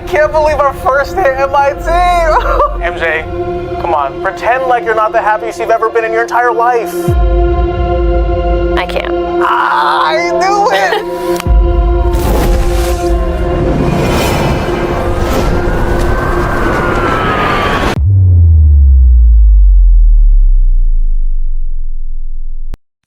can't believe our first hit MIT! MJ, come on, pretend like you're not the happiest you've ever been in your entire life. I can't. I knew it!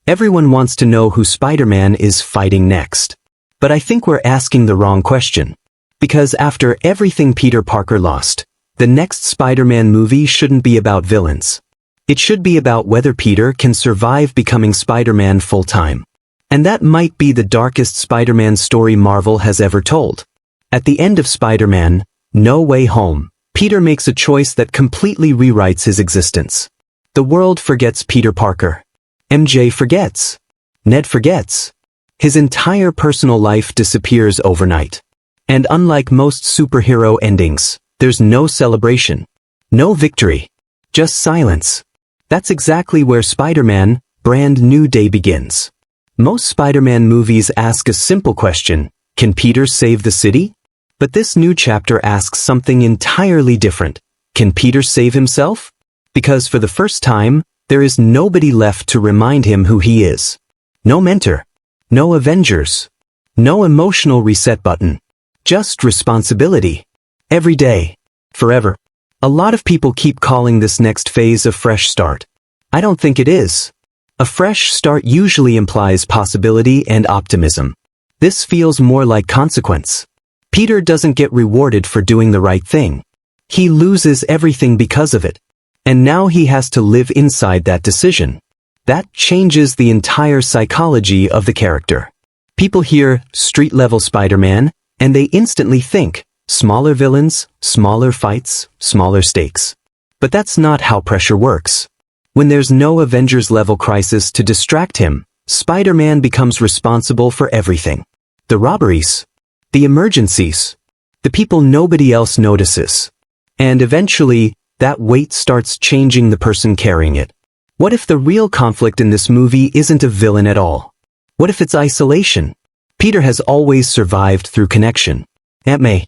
Everyone wants to know who Spider-Man is fighting next. But I think we're asking the wrong question. Because after everything Peter Parker lost, the next Spider-Man movie shouldn't be about villains. It should be about whether Peter can survive becoming Spider-Man full-time. And that might be the darkest Spider-Man story Marvel has ever told. At the end of Spider-Man, No Way Home, Peter makes a choice that completely rewrites his existence. The world forgets Peter Parker. MJ forgets. Ned forgets. His entire personal life disappears overnight. And unlike most superhero endings, there's no celebration. No victory. Just silence. That's exactly where Spider-Man, Brand New Day begins. Most Spider-Man movies ask a simple question, can Peter save the city? But this new chapter asks something entirely different. Can Peter save himself? Because for the first time, there is nobody left to remind him who he is. No mentor. No Avengers. No emotional reset button. Just responsibility. Every day. Forever. A lot of people keep calling this next phase a fresh start. I don't think it is. A fresh start usually implies possibility and optimism. This feels more like consequence. Peter doesn't get rewarded for doing the right thing. He loses everything because of it. And now he has to live inside that decision. That changes the entire psychology of the character. People hear street-level Spider-Man, and they instantly think, smaller villains, smaller fights, smaller stakes. But that's not how pressure works. When there's no Avengers-level crisis to distract him, Spider-Man becomes responsible for everything. The robberies, the emergencies, the people nobody else notices. And eventually, that weight starts changing the person carrying it. What if the real conflict in this movie isn't a villain at all? What if it's isolation? Peter has always survived through connection. Aunt May.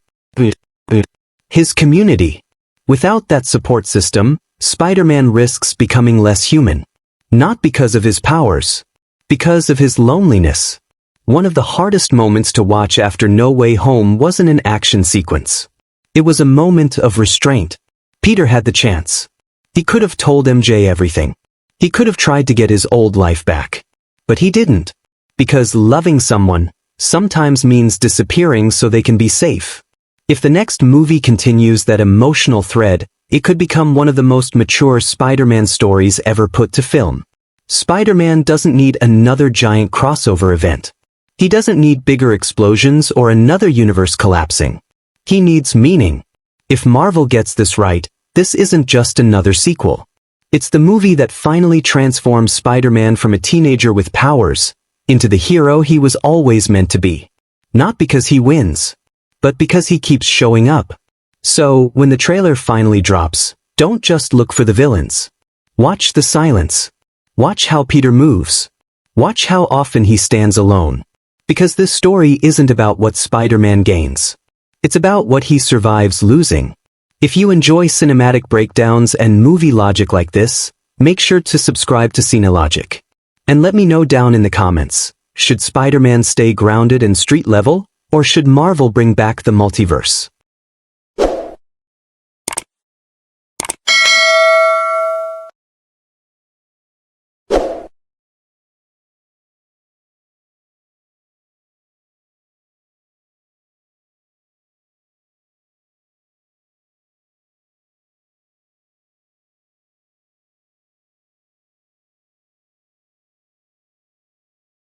His community. Without that support system, Spider-Man risks becoming less human. Not because of his powers. Because of his loneliness. One of the hardest moments to watch after No Way Home wasn't an action sequence. It was a moment of restraint. Peter had the chance. He could have told MJ everything. He could have tried to get his old life back. But he didn't. Because loving someone sometimes means disappearing so they can be safe. If the next movie continues that emotional thread, it could become one of the most mature Spider-Man stories ever put to film. Spider-Man doesn't need another giant crossover event. He doesn't need bigger explosions or another universe collapsing. He needs meaning. If Marvel gets this right, this isn't just another sequel. It's the movie that finally transforms Spider-Man from a teenager with powers into the hero he was always meant to be. Not because he wins, but because he keeps showing up. So, when the trailer finally drops, don't just look for the villains. Watch the silence. Watch how Peter moves. Watch how often he stands alone. Because this story isn't about what Spider-Man gains. It's about what he survives losing. If you enjoy cinematic breakdowns and movie logic like this, make sure to subscribe to Cinelogic. And let me know down in the comments, should Spider-Man stay grounded and street level, or should Marvel bring back the multiverse?